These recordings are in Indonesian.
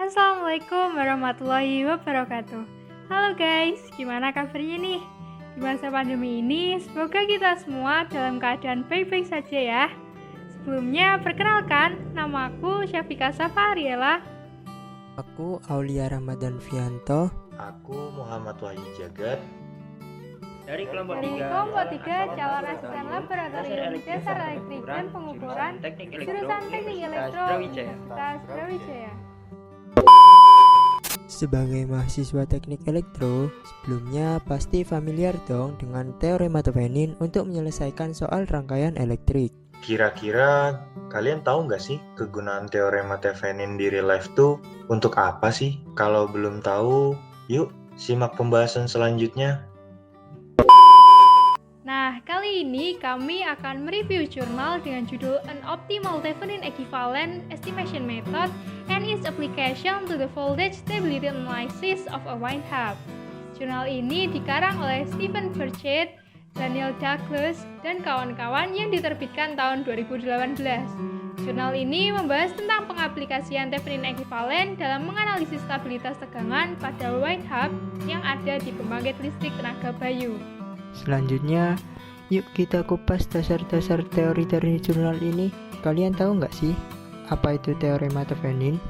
Assalamualaikum warahmatullahi wabarakatuh. Halo guys, gimana kabarnya nih? Di masa pandemi ini, semoga kita semua dalam keadaan baik-baik saja ya. Sebelumnya, perkenalkan, namaku Syafika Safariela. Aku Aulia Ramadan Fianto. Aku Muhammad Wahyu Jagat. Dari kelompok Dari 3, kelompok 3 calon asisten laboratorium dasar elektrik dan pengukuran jurusan teknik elektro Universitas Brawijaya. Sebagai mahasiswa teknik elektro, sebelumnya pasti familiar dong dengan teorema Thevenin untuk menyelesaikan soal rangkaian elektrik. Kira-kira kalian tahu nggak sih kegunaan teorema Thevenin di real life tuh untuk apa sih? Kalau belum tahu, yuk simak pembahasan selanjutnya. Nah, kali ini kami akan mereview jurnal dengan judul An Optimal Thevenin Equivalent Estimation Method and its Application to the Voltage Stability Analysis of a Wind Hub. Jurnal ini dikarang oleh Stephen Burchett, Daniel Douglas, dan kawan-kawan yang diterbitkan tahun 2018. Jurnal ini membahas tentang pengaplikasian Thevenin Equivalent dalam menganalisis stabilitas tegangan pada wind hub yang ada di pembangkit listrik tenaga bayu. Selanjutnya, yuk kita kupas dasar-dasar teori dari jurnal ini. Kalian tahu nggak sih apa itu teorema Thevenin?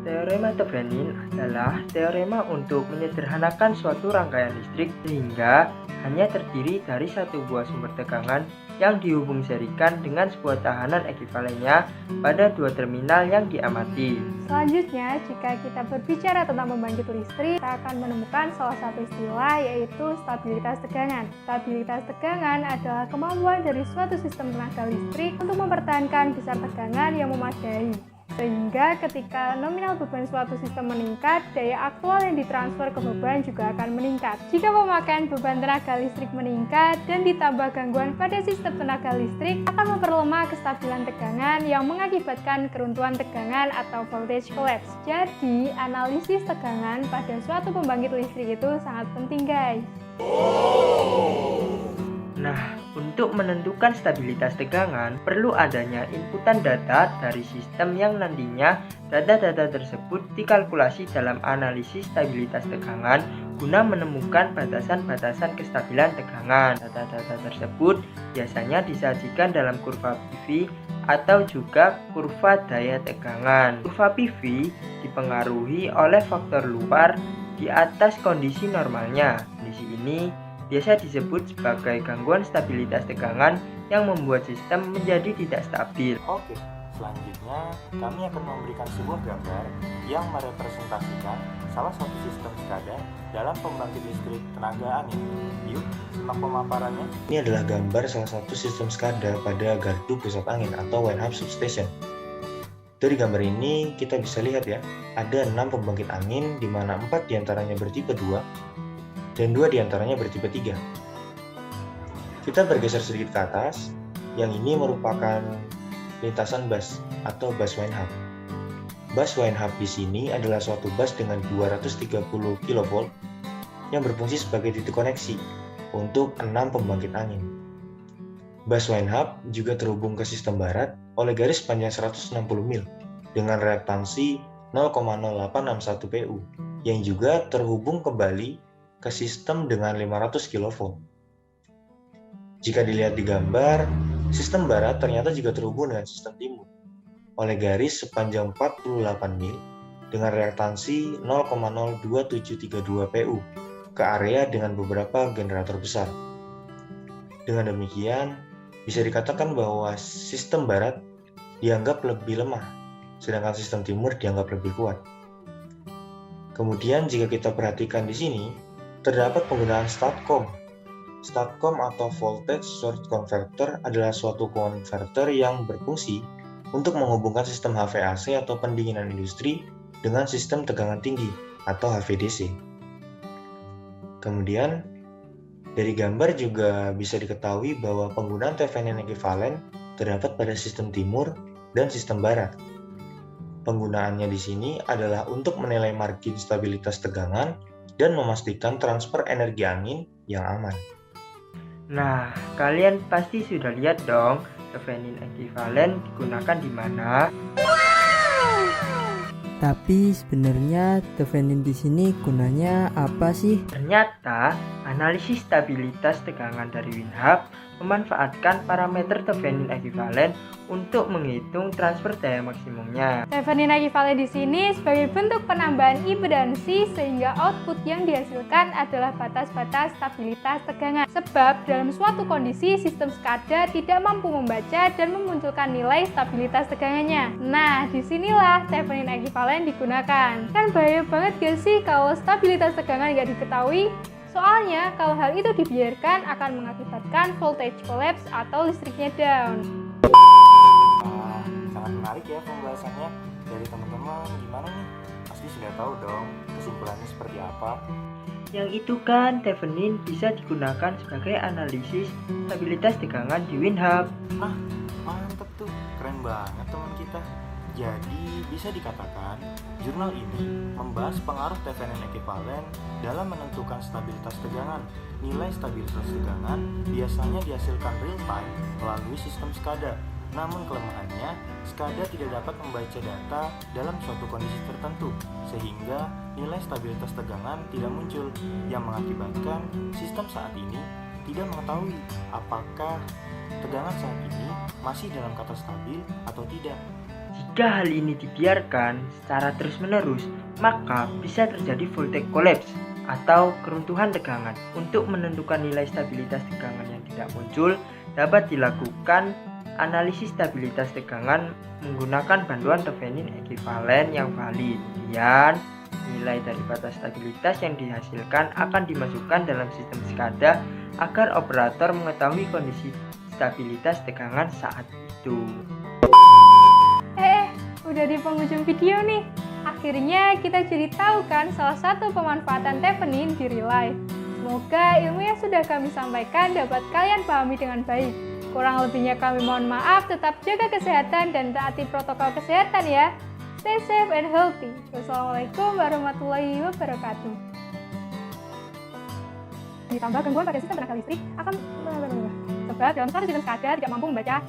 Teorema Thevenin adalah teorema untuk menyederhanakan suatu rangkaian listrik sehingga hanya terdiri dari satu buah sumber tegangan yang dihubung serikan dengan sebuah tahanan ekivalennya pada dua terminal yang diamati. Selanjutnya, jika kita berbicara tentang pembangkit listrik, kita akan menemukan salah satu istilah yaitu stabilitas tegangan. Stabilitas tegangan adalah kemampuan dari suatu sistem tenaga listrik untuk mempertahankan besar tegangan yang memadai. Sehingga ketika nominal beban suatu sistem meningkat, daya aktual yang ditransfer ke beban juga akan meningkat. Jika pemakaian beban tenaga listrik meningkat dan ditambah gangguan pada sistem tenaga listrik, akan memperlemah kestabilan tegangan yang mengakibatkan keruntuhan tegangan atau voltage collapse. Jadi, analisis tegangan pada suatu pembangkit listrik itu sangat penting, guys. Nah, untuk menentukan stabilitas tegangan, perlu adanya inputan data dari sistem yang nantinya data-data tersebut dikalkulasi dalam analisis stabilitas tegangan guna menemukan batasan-batasan kestabilan tegangan. Data-data tersebut biasanya disajikan dalam kurva PV atau juga kurva daya tegangan. Kurva PV dipengaruhi oleh faktor luar di atas kondisi normalnya. Kondisi ini biasa disebut sebagai gangguan stabilitas tegangan yang membuat sistem menjadi tidak stabil. Oke, selanjutnya kami akan memberikan sebuah gambar yang merepresentasikan salah satu sistem SCADA dalam pembangkit listrik tenaga angin. Yuk, simak pemaparannya. Ini adalah gambar salah satu sistem SCADA pada gardu pusat angin atau wind hub substation. Dari gambar ini kita bisa lihat ya, ada 6 pembangkit angin di mana 4 diantaranya bertipe 2 dan 2 diantaranya bertipe 3. Kita bergeser sedikit ke atas, yang ini merupakan lintasan bus atau bus wind hub. Bus wind hub di sini adalah suatu bus dengan 230 kV yang berfungsi sebagai titik koneksi untuk 6 pembangkit angin. Bus wind hub juga terhubung ke sistem barat oleh garis panjang 160 mil dengan reaktansi 0,0861 pu yang juga terhubung kembali ke sistem dengan 500 kV. Jika dilihat di gambar, sistem barat ternyata juga terhubung dengan sistem timur oleh garis sepanjang 48 mil dengan reaktansi 0,02732 pu ke area dengan beberapa generator besar. Dengan demikian, bisa dikatakan bahwa sistem barat dianggap lebih lemah, sedangkan sistem timur dianggap lebih kuat. Kemudian jika kita perhatikan di sini, terdapat penggunaan STATCOM. STATCOM atau Voltage Source Converter adalah suatu konverter yang berfungsi untuk menghubungkan sistem HVAC atau pendinginan industri dengan sistem tegangan tinggi atau HVDC. Kemudian, dari gambar juga bisa diketahui bahwa penggunaan Thevenin Equivalent terdapat pada sistem timur dan sistem barat. Penggunaannya di sini adalah untuk menilai margin stabilitas tegangan dan memastikan transfer energi angin yang aman. Nah, kalian pasti sudah lihat dong Thevenin Equivalent digunakan di mana? Tapi sebenarnya Thevenin di sini gunanya apa sih? Ternyata, analisis stabilitas tegangan dari WinHub memanfaatkan parameter Thevenin ekivalen untuk menghitung transfer daya maksimumnya. Thevenin ekivalen di sini sebagai bentuk penambahan impedansi sehingga output yang dihasilkan adalah batas-batas stabilitas tegangan. Sebab dalam suatu kondisi sistem SCADA tidak mampu membaca dan memunculkan nilai stabilitas tegangannya. Nah, disinilah Thevenin ekivalen digunakan. Kan bahaya banget gak sih kalau stabilitas tegangan nggak diketahui? Soalnya kalau hal itu dibiarkan akan mengakibatkan voltage collapse atau listriknya down. Sangat menarik ya pembahasannya. Dari teman-teman gimana nih? Pasti sudah tahu dong kesimpulannya seperti apa. Yang itu kan Thevenin bisa digunakan sebagai analisis stabilitas tegangan di WinHub. Mantep tuh, keren banget teman kita. Jadi bisa dikatakan jurnal ini membahas pengaruh Thevenin ekivalen dalam menentukan stabilitas tegangan. Nilai stabilitas tegangan biasanya dihasilkan real time melalui sistem SCADA. Namun kelemahannya, SCADA tidak dapat membaca data dalam suatu kondisi tertentu, sehingga nilai stabilitas tegangan tidak muncul, yang mengakibatkan sistem saat ini tidak mengetahui apakah tegangan saat ini masih dalam kata stabil atau tidak. Jika hal ini dibiarkan secara terus-menerus, maka bisa terjadi voltage collapse atau keruntuhan tegangan. Untuk menentukan nilai stabilitas tegangan yang tidak muncul, dapat dilakukan analisis stabilitas tegangan menggunakan bantuan Thevenin ekivalen yang valid. Kemudian, nilai dari batas stabilitas yang dihasilkan akan dimasukkan dalam sistem SCADA agar operator mengetahui kondisi stabilitas tegangan saat itu. Udah di penghujung video nih. Akhirnya kita jadi tahu kan salah satu pemanfaatan Thevenin di real life. Semoga ilmu yang sudah kami sampaikan dapat kalian pahami dengan baik. Kurang lebihnya kami mohon maaf, tetap jaga kesehatan dan taati protokol kesehatan ya. Stay safe and healthy. Wassalamualaikum warahmatullahi wabarakatuh. Ditambah gangguan pada sistem tenaga listrik akan sebab dalam suatu sistem SCADA tidak mampu membaca